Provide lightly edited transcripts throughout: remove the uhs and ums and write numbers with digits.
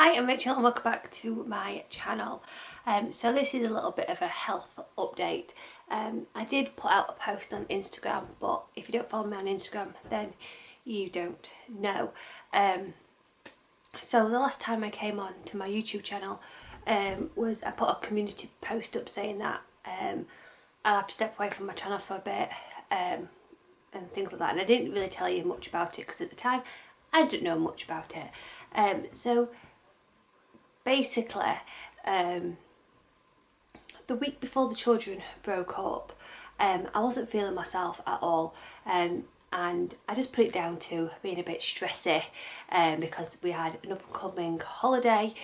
Hi, I'm Rachel and welcome back to my channel. So this is a little bit of a health update. I did put out a post on Instagram, but if you don't follow me on Instagram then you don't know. So the last time I came on to my YouTube channel was I put a community post up saying that I'll have to step away from my channel for a bit and things like that, and I didn't really tell you much about it because at the time I didn't know much about it. So basically, the week before the children broke up, I wasn't feeling myself at all, and I just put it down to being a bit stressy because we had an up and coming holiday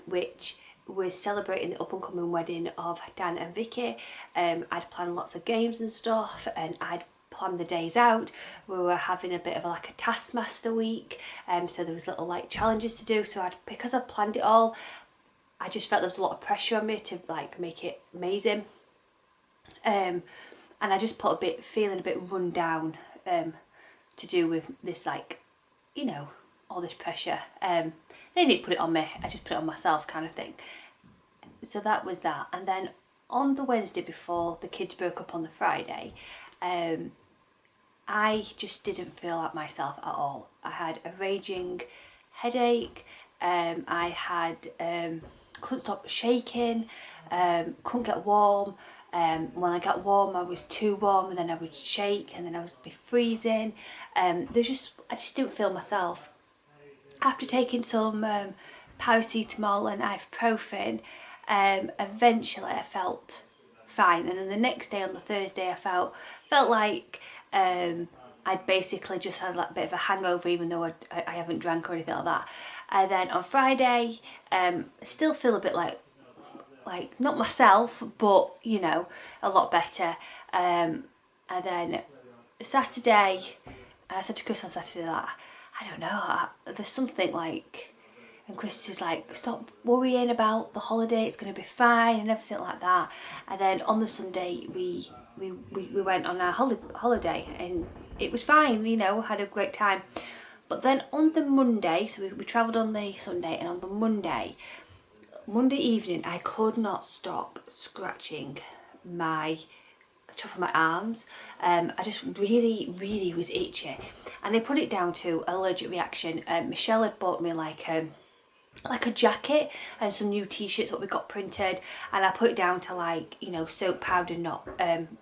which was celebrating the up and coming wedding of Dan and Vicky. I'd planned lots of games and stuff, and I'd planned the days out. We were having a bit of like a taskmaster week, so there was little like challenges to do, so because I planned it all, I just felt there was a lot of pressure on me to like make it amazing, and I just put feeling a bit run down to do with this, like, you know, all this pressure. They didn't put it on me, I just put it on myself kind of thing. So that was that. And then on the Wednesday before the kids broke up on the Friday, I just didn't feel like myself at all. I had a raging headache, I had couldn't stop shaking, couldn't get warm. When I got warm I was too warm, and then I would shake, and then I would be freezing. I just didn't feel myself. After taking some paracetamol and ibuprofen, eventually I felt fine, and then the next day on the Thursday I felt like I'd basically just had like a bit of a hangover, even though I haven't drank or anything like that. And then on Friday, still feel a bit like not myself, but you know, a lot better. And then Saturday, and I said to Chris on Saturday that I don't know, there's something like, and Chris was like, stop worrying about the holiday, it's going to be fine and everything like that. And then on the Sunday we went on our holiday and it was fine, you know, had a great time. But then on the Monday, so we travelled on the Sunday, and on the Monday evening I could not stop scratching my top of my arms. I just really was itchy, and I put it down to allergic reaction. Michelle had bought me like a jacket and some new t-shirts what we got printed, and I put it down to, like, you know, soap powder not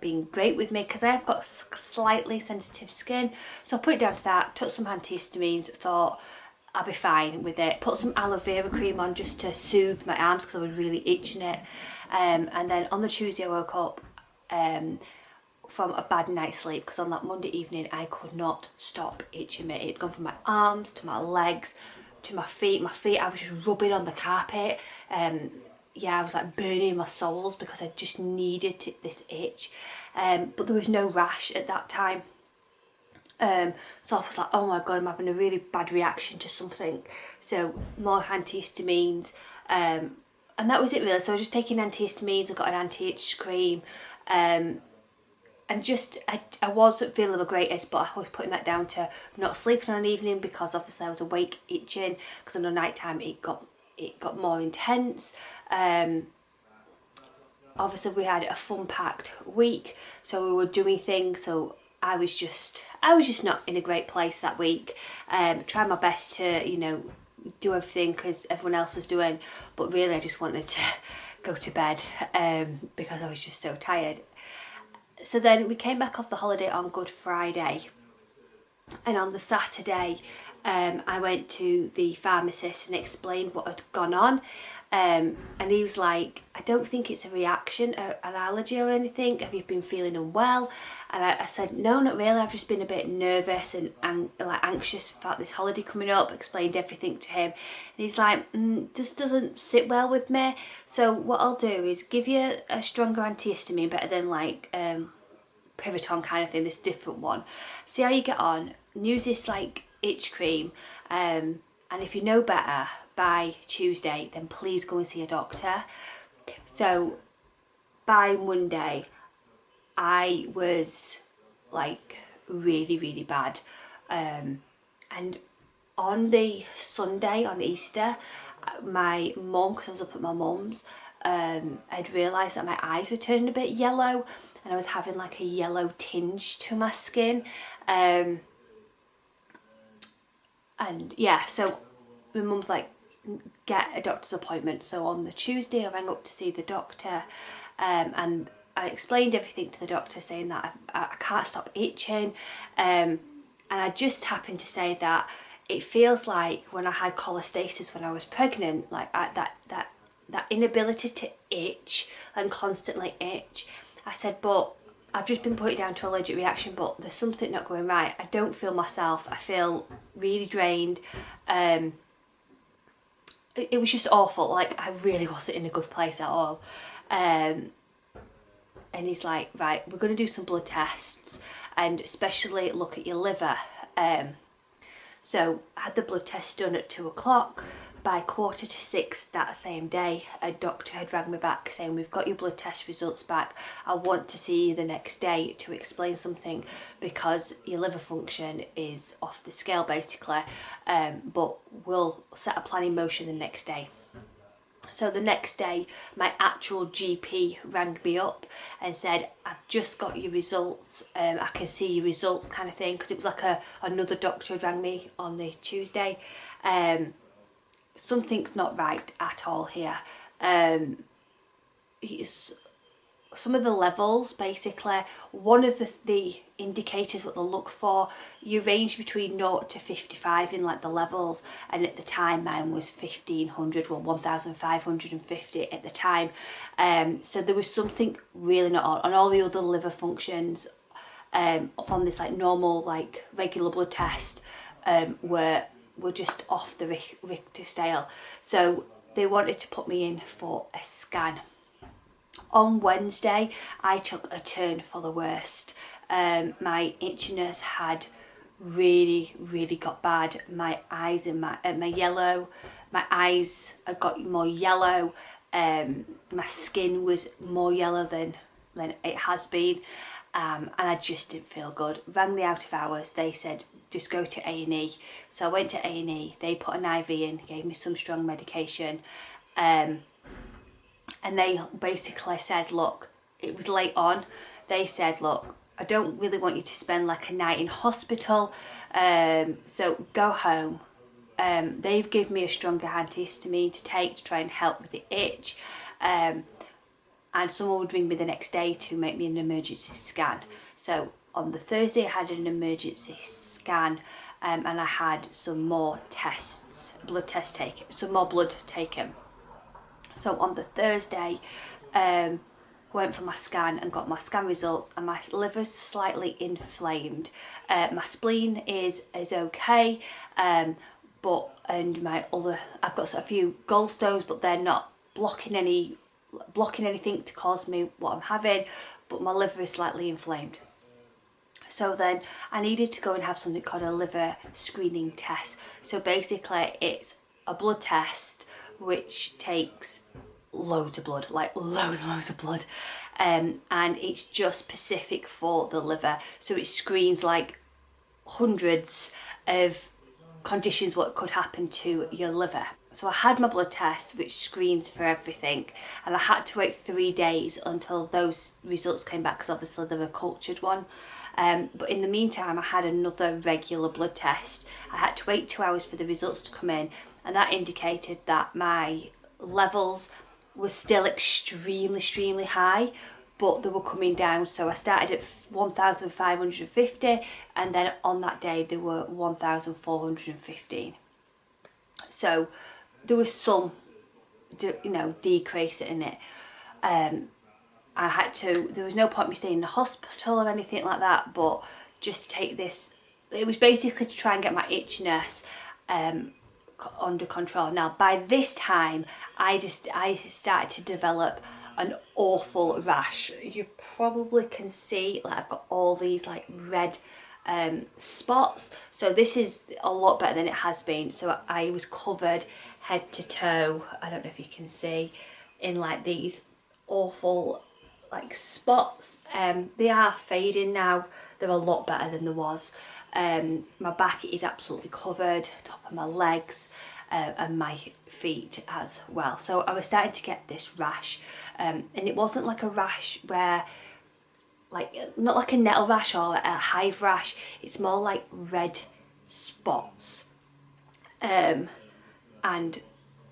being great with me because I have got slightly sensitive skin. So I put it down to that, took some antihistamines, thought I'll be fine with it, put some aloe vera cream on just to soothe my arms because I was really itching it. And then on the Tuesday I woke up from a bad night's sleep, because on that Monday evening I could not stop itching me. It had gone from my arms to my legs to my feet. I was just rubbing on the carpet. Yeah, I was like burning my soles because I just needed this itch. But there was no rash at that time. So I was like, oh my god, I'm having a really bad reaction to something. So more antihistamines, and that was it really. So I was just taking antihistamines, I got an anti-itch cream, and just I wasn't feeling the greatest, but I was putting that down to not sleeping on an evening because obviously I was awake itching, because on the night time it got more intense. Obviously we had a fun packed week, so we were doing things, so I was just not in a great place that week. Trying my best to, you know, do everything because everyone else was doing, but really I just wanted to go to bed because I was just so tired. So then we came back off the holiday on Good Friday, and on the Saturday I went to the pharmacist and explained what had gone on, and he was like, I don't think it's a reaction, an allergy or anything, have you been feeling unwell? And I said, no, not really, I've just been a bit nervous and like anxious about this holiday coming up. Explained everything to him, and he's like, just doesn't sit well with me, so what I'll do is give you a stronger antihistamine, better than like Priviton kind of thing, this different one, see how you get on, use this like itch cream, and if you know better by Tuesday then please go and see a doctor. So by Monday I was like really bad, and on the Sunday, on Easter, my mum, because I was up at my mum's, I'd realised that my eyes were turning a bit yellow and I was having like a yellow tinge to my skin. And yeah, so my mum's like, get a doctor's appointment. So on the Tuesday I rang up to see the doctor, and I explained everything to the doctor, saying that I can't stop itching, and I just happened to say that it feels like when I had cholestasis when I was pregnant, like that inability to itch and constantly itch. I said, but I've just been put it down to allergic reaction, but there's something not going right. I don't feel myself. I feel really drained. It was just awful. Like, I really wasn't in a good place at all. And he's like, right, we're going to do some blood tests and especially look at your liver. So I had the blood test done at 2 o'clock. By 5:45 that same day, a doctor had rang me back saying, we've got your blood test results back. I want to see you the next day to explain something because your liver function is off the scale basically, but we'll set a plan in motion the next day. So the next day, my actual GP rang me up and said, I've just got your results, I can see your results kind of thing, because it was like another doctor had rang me on the Tuesday. Something's not right at all here. Some of the levels, basically, one of the indicators what they'll look for, you range between 0 to 55 in like the levels, and at the time mine was 1500, well 1550 at the time. So there was something really not on, and all the other liver functions from this like normal like regular blood test were just off the Richter scale. So they wanted to put me in for a scan. On Wednesday, I took a turn for the worst. My itchiness had really got bad. My eyes and my eyes had got more yellow. My skin was more yellow than it has been. And I just didn't feel good. Rang the out of hours, they said just go to A&E. So I went to A&E, they put an IV in, gave me some strong medication, and they basically said, look, it was late on, they said, look, I don't really want you to spend like a night in hospital, so go home. They've given me a stronger antihistamine to take to try and help with the itch, and someone would ring me the next day to make me an emergency scan. So on the Thursday I had an emergency scan, and I had some more tests, some more blood taken. So on the Thursday, went for my scan and got my scan results, and my liver's slightly inflamed. My spleen is okay, I've got a few gallstones, but they're not blocking anything to cause me what I'm having, but my liver is slightly inflamed. So then I needed to go and have something called a liver screening test. So basically it's a blood test which takes loads of blood, like loads of blood, and it's just specific for the liver. So it screens like hundreds of conditions what could happen to your liver. So I had my blood test which screens for everything, and I had to wait 3 days until those results came back, because obviously they're a cultured one. But in the meantime I had another regular blood test. I had to wait 2 hours for the results to come in, and that indicated that my levels were still extremely high, but they were coming down. So I started at 1550, and then on that day they were 1415. So there was some decrease in it. There was no point me staying in the hospital or anything like that, but just to take this, it was basically to try and get my itchiness under control. Now by this time I started to develop an awful rash. You probably can see like I've got all these like red spots, so this is a lot better than it has been. So I was covered head to toe, I don't know if you can see, in like these awful like spots. They are fading now, they're a lot better than there was. My back is absolutely covered, top of my legs, and my feet as well. So I was starting to get this rash, and it wasn't like a rash where, like, not like a nettle rash or a hive rash, it's more like red spots. And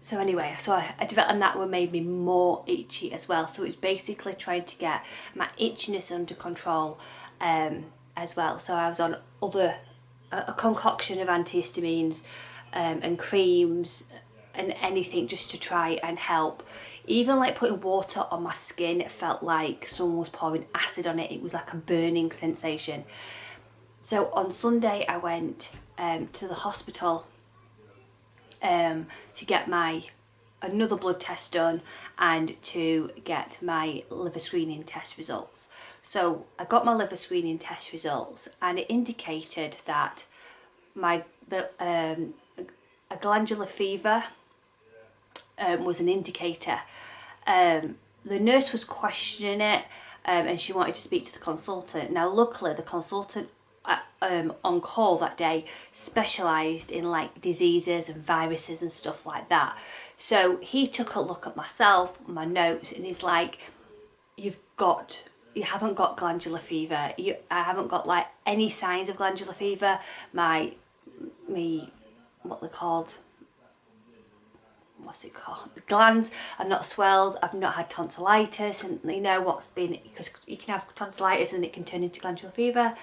so anyway, so I developed, and that one made me more itchy as well. So it's basically trying to get my itchiness under control as well. So I was on a concoction of antihistamines and creams and anything just to try and help. Even like putting water on my skin, it felt like someone was pouring acid on it. It was like a burning sensation. So on Sunday I went to the hospital to get another blood test done and to get my liver screening test results. So I got my liver screening test results, and it indicated that a glandular fever was an indicator. The nurse was questioning it, and she wanted to speak to the consultant. Now luckily the consultant on call that day specialised in like diseases and viruses and stuff like that. So he took a look at myself, my notes, and he's like, you haven't got glandular fever. I haven't got like any signs of glandular fever. What they're called, what's it called? The glands are not swelled. I've not had tonsillitis, and you know what's been, because you can have tonsillitis and it can turn into glandular fever.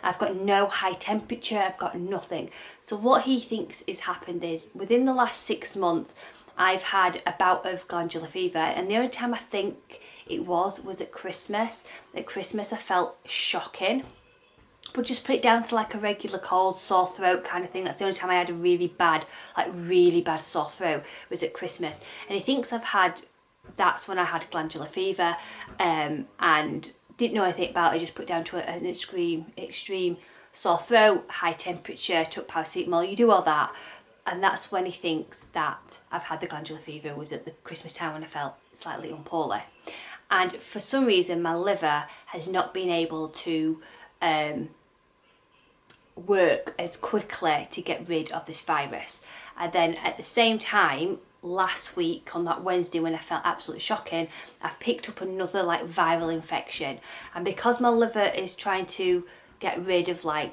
I've got no high temperature. I've got nothing. So what he thinks is happened is within the last 6 months, I've had a bout of glandular fever, and the only time I think it was at Christmas. At Christmas I felt shocking, but just put it down to like a regular cold, sore throat kind of thing. That's the only time I had a really bad sore throat, was at Christmas. And he thinks that's when I had glandular fever, and didn't know anything about it, just put it down to an extreme sore throat, high temperature, took paracetamol, you do all that. And that's when he thinks that I've had the glandular fever, was at the Christmas time when I felt slightly unpoorly. And for some reason my liver has not been able to work as quickly to get rid of this virus. And then at the same time, last week on that Wednesday when I felt absolutely shocking, I've picked up another like viral infection. And because my liver is trying to get rid of like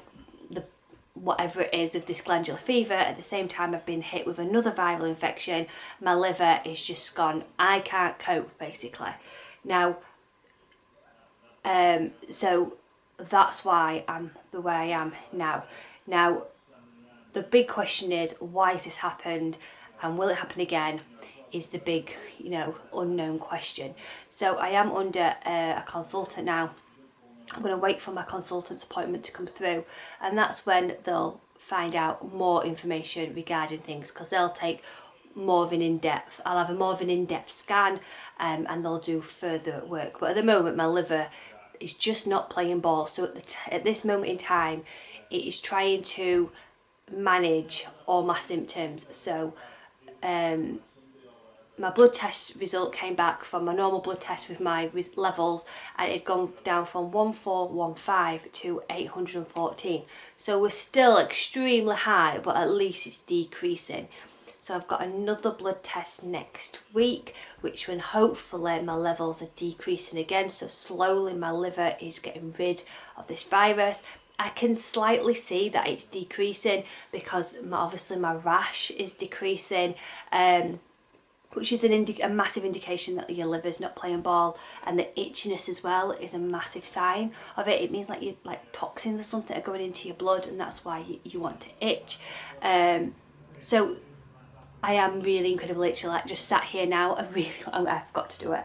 whatever it is of this glandular fever, at the same time I've been hit with another viral infection. My liver is just gone, I can't cope basically. Now so that's why I'm the way I am now. Now the big question is, why has this happened, and will it happen again, is the big, unknown question. So I am under a consultant now. I'm going to wait for my consultant's appointment to come through, and that's when they'll find out more information regarding things, because they'll take more of an in-depth, I'll have a more of an in-depth scan, and they'll do further work. But at the moment my liver is just not playing ball. So at this moment in time it is trying to manage all my symptoms. So my blood test result came back from my normal blood test with my levels, and it had gone down from 1415 to 814. So we're still extremely high, but at least it's decreasing. So I've got another blood test next week, which when hopefully my levels are decreasing again. So slowly my liver is getting rid of this virus. I can slightly see that it's decreasing because obviously my rash is decreasing, which is a massive indication that your liver's not playing ball. And the itchiness as well is a massive sign of it. It means like toxins or something are going into your blood, and that's why you want to itch. So I am really incredibly itchy, like just sat here now. I've got to do it.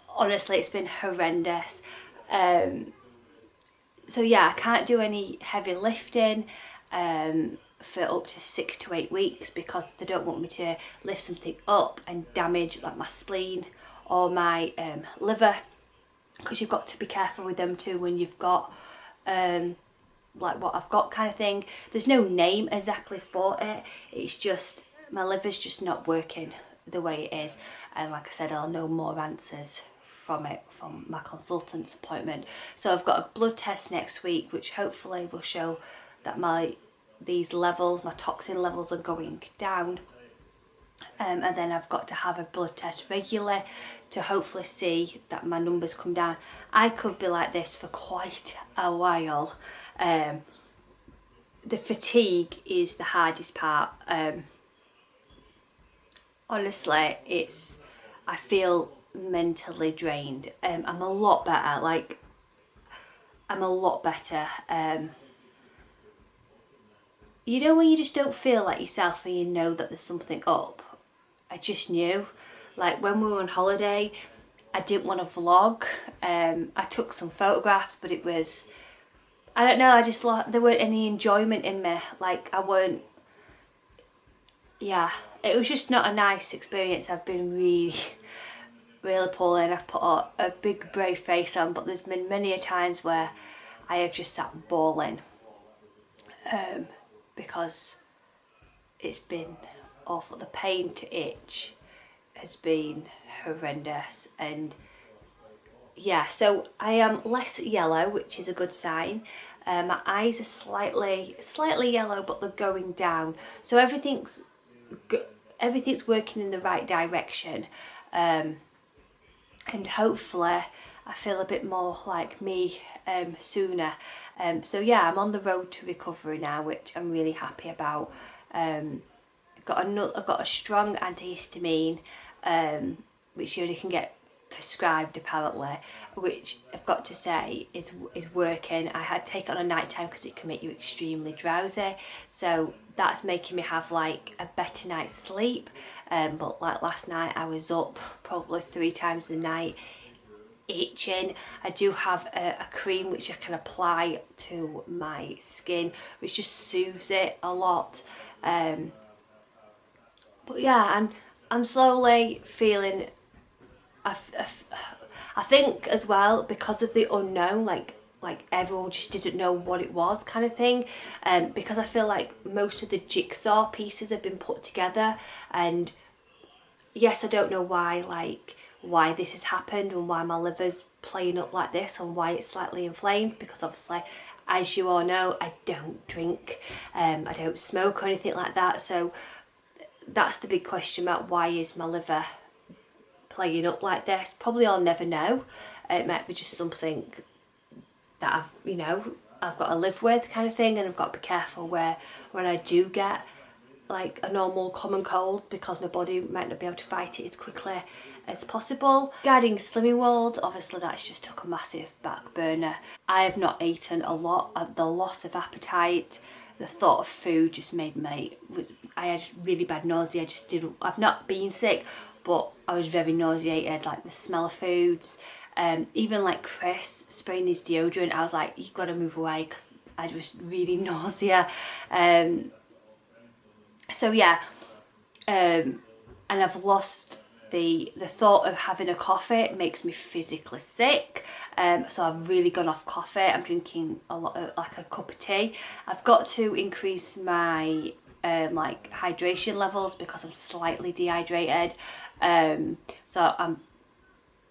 Honestly, it's been horrendous. So yeah, I can't do any heavy lifting for up to 6 to 8 weeks, because they don't want me to lift something up and damage like my spleen or my liver, because you've got to be careful with them too when you've got like what I've got kind of thing. There's no name exactly for it, it's just my liver's just not working the way it is. And like I said, I'll know more answers from my consultant's appointment. So I've got a blood test next week, which hopefully will show that my these levels, my toxin levels are going down. And then I've got to have a blood test regularly to hopefully see that my numbers come down. I could be like this for quite a while. The fatigue is the hardest part. Honestly, I feel mentally drained. I'm a lot better, I'm a lot better. You know when you just don't feel like yourself and you know that there's something up? I just knew. Like when we were on holiday, I didn't want to vlog. I took some photographs, but it was, I don't know, there weren't any enjoyment in me. Like I weren't, yeah, it was just not a nice experience. I've been really, really poorly and I've put a big brave face on, but there's been many a times where I have just sat bawling because it's been awful. The pain to itch has been horrendous, and yeah, so I am less yellow, which is a good sign. My eyes are slightly yellow, but they're going down, so everything's working in the right direction, and hopefully I feel a bit more like me sooner. So yeah, I'm on the road to recovery now, which I'm really happy about. I've got a strong antihistamine, which you only can get prescribed apparently, which I've got to say is working. I had to take it on a night time because it can make you extremely drowsy, so that's making me have like a better night's sleep. But like last night I was up probably 3 times a night, itching. I do have a cream which I can apply to my skin, which just soothes it a lot. But yeah, I'm slowly feeling. I think as well because of the unknown, like everyone just didn't know what it was, kind of thing. Because I feel like most of the jigsaw pieces have been put together, and yes, I don't know why this has happened and why my liver's playing up like this and why it's slightly inflamed, because obviously, as you all know, I don't drink, I don't smoke or anything like that, so that's the big question mark. Why is my liver playing up like this? Probably I'll never know. It might be just something that I've got to live with, kind of thing, and I've got to be careful when I do get like a normal common cold, because my body might not be able to fight it as quickly as possible. Regarding Slimming World, obviously that's just took a massive back burner. I have not eaten a lot. The loss of appetite, the thought of food just made me, I had really bad nausea. I've not been sick, but I was very nauseated, like the smell of foods. Even like Chris spraying his deodorant, I was like, you've got to move away, because I was really nausea. So yeah, and I've lost the thought of having a coffee. It makes me physically sick, so I've really gone off coffee. I'm drinking a lot of, like a cup of tea. I've got to increase my like hydration levels because I'm slightly dehydrated, so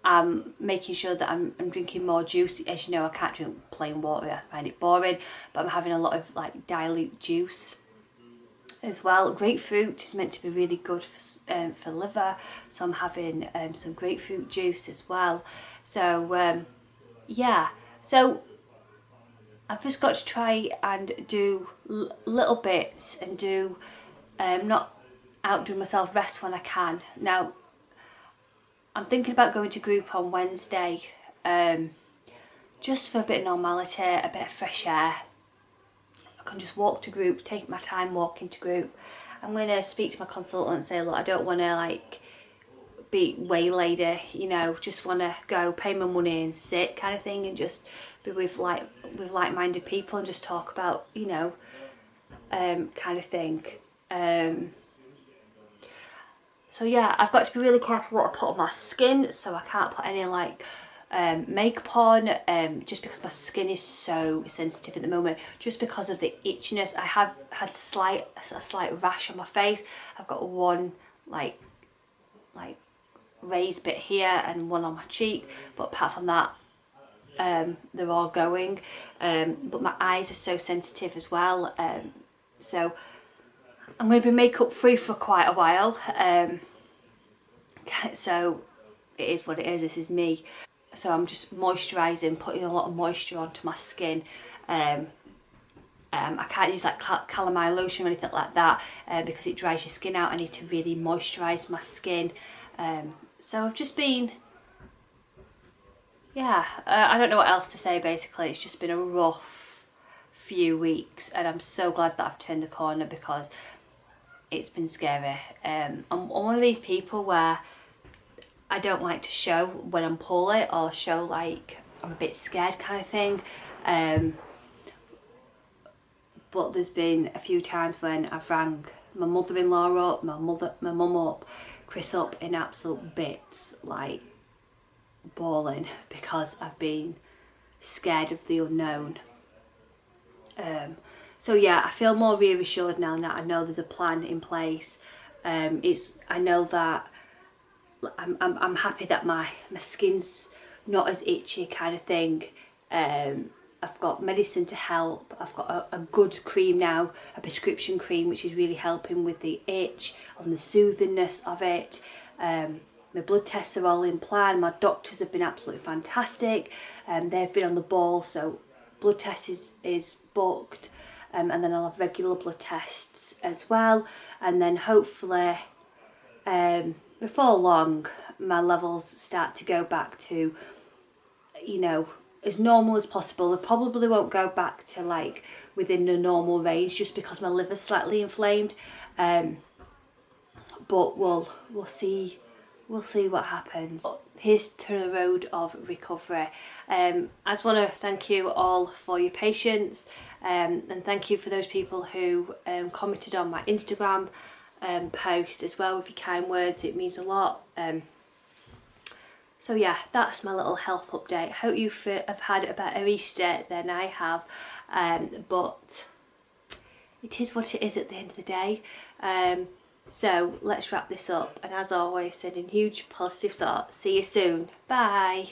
I'm making sure that I'm drinking more juice. As you know, I can't drink plain water, I find it boring, but I'm having a lot of like dilute juice as well. Grapefruit is meant to be really good for liver, so I'm having some grapefruit juice as well. So yeah, so I've just got to try and do little bits and do not outdo myself, rest when I can. Now I'm thinking about going to group on Wednesday, just for a bit of normality, a bit of fresh air. I can just walk to group, take my time walking to group. I'm going to speak to my consultant and say, look, I don't want to like be waylaid, just want to go pay my money and sit, kind of thing, and just be with like-minded people and just talk about, kind of thing. So yeah, I've got to be really careful what I put on my skin, so I can't put any like makeup on, just because my skin is so sensitive at the moment, just because of the itchiness. I have had a slight rash on my face. I've got one like raised bit here and one on my cheek, but apart from that, they're all going. But my eyes are so sensitive as well, So I'm going to be makeup free for quite a while. So it is what it is. This is me. So I'm just moisturising, putting a lot of moisture onto my skin. I can't use like calamine lotion or anything like that because it dries your skin out. I need to really moisturise my skin. So I've just been, yeah, I don't know what else to say basically. It's just been a rough few weeks, and I'm so glad that I've turned the corner because it's been scary. I'm one of these people where I don't like to show when I'm poorly or show like I'm a bit scared kind of thing. But there's been a few times when I've rang my mother-in-law up, my mum up, Chris up in absolute bits, like bawling because I've been scared of the unknown. So yeah, I feel more reassured now that I know there's a plan in place. I know that I'm happy that my skin's not as itchy kind of thing. I've got medicine to help. I've got a good cream now, a prescription cream, which is really helping with the itch and the soothingness of it. My blood tests are all in plan. My doctors have been absolutely fantastic. They've been on the ball, so blood test is booked. And then I'll have regular blood tests as well. And then hopefully, before long, my levels start to go back to, you know, as normal as possible. They probably won't go back to like within the normal range just because my liver's slightly inflamed. But we'll see what happens. Here's to the road of recovery. I just want to thank you all for your patience, and thank you for those people who commented on my Instagram post as well with your kind words. It means a lot. So yeah, that's my little health update. Hope you have had a better Easter than I have, but it is what it is at the end of the day. So let's wrap this up, and as always, sending huge positive thoughts. See you soon. Bye.